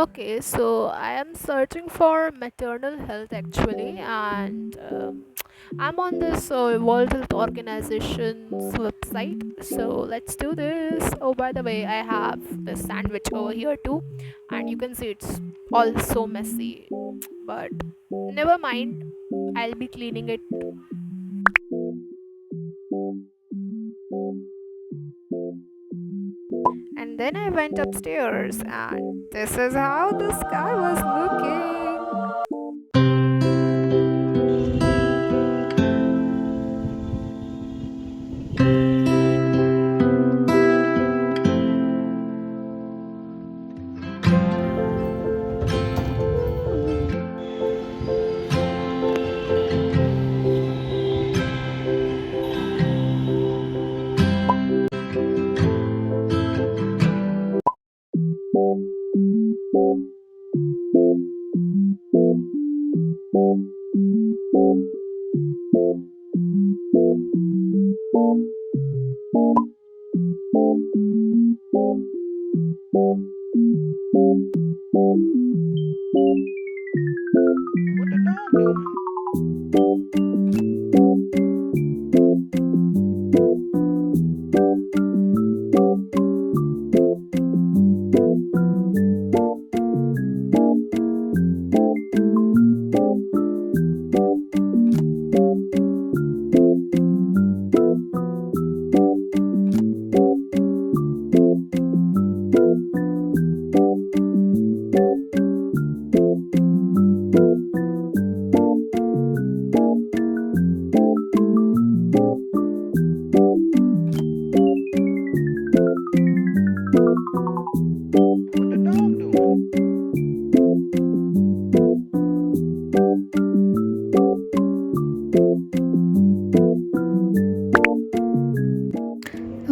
Okay, so I am searching for maternal health actually, and I'm on this World Health Organization's website. So let's do this. Oh, by the way, I have this sandwich over here too, and you can see it's all so messy, but never mind, I'll be cleaning it. And then I went upstairs, and this is how the sky was looking. What the dog doing? What the dog doing?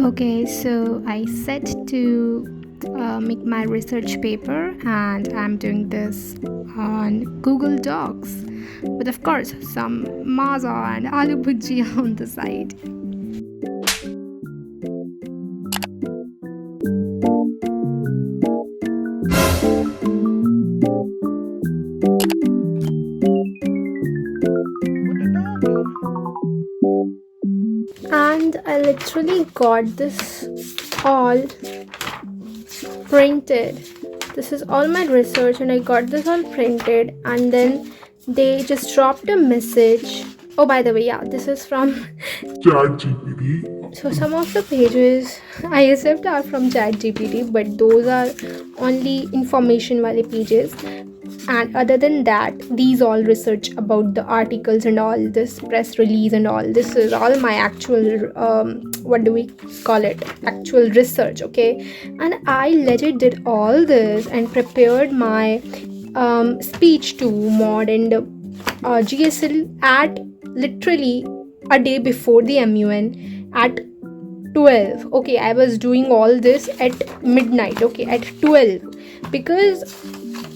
Okay, so I set to make my research paper and I'm doing this on Google Docs. But of course, some maza and aloo bhujia on the side. What the dog doing? And I literally got this all printed. This is all my research, and I got this all printed, and then they just dropped a message. Oh, by the way, yeah, this is from ChatGPT. So some of the pages I accept are from ChatGPT, but those are only information wale pages. And other than that, these all research about the articles and all this press release and all this is all my actual what do we call it, actual research. Okay, and I legit did all this and prepared my speech to mod and GSL at literally a day before the MUN at 12. Okay, I was doing all this at midnight, okay, at 12, because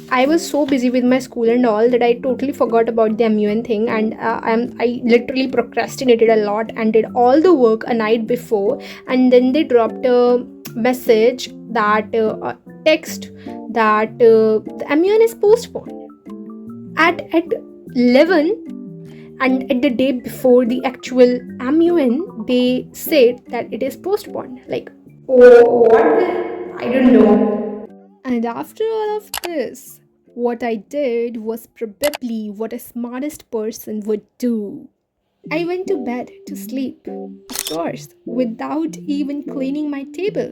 I was so busy with my school and all that I totally forgot about the MUN thing, and I literally procrastinated a lot and did all the work a night before, and then they dropped a message that text that the MUN is postponed at 11, and at the day before the actual MUN they said that it is postponed. Like, oh, what? I don't know. And after all of this, what I did was probably what a smartest person would do. I went to bed to sleep, of course, without even cleaning my table,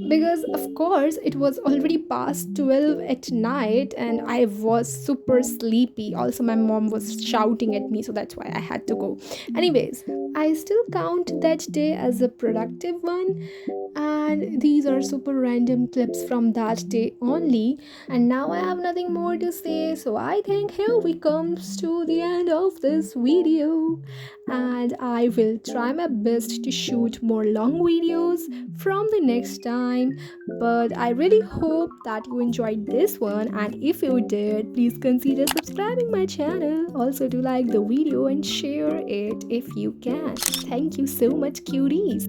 because of course it was already past 12 at night and I was super sleepy. Also, my mom was shouting at me, so that's why I had to go. Anyways, I still count that day as a productive one, and these are super random clips from that day only. And now I have nothing more to say, so I think here we comes to the end of this video, and I will try my best to shoot more long videos from the next time. But I really hope that you enjoyed this one, and if you did, please consider subscribing my channel. Also, do like the video and share it if you can. Thank you so much, cuties.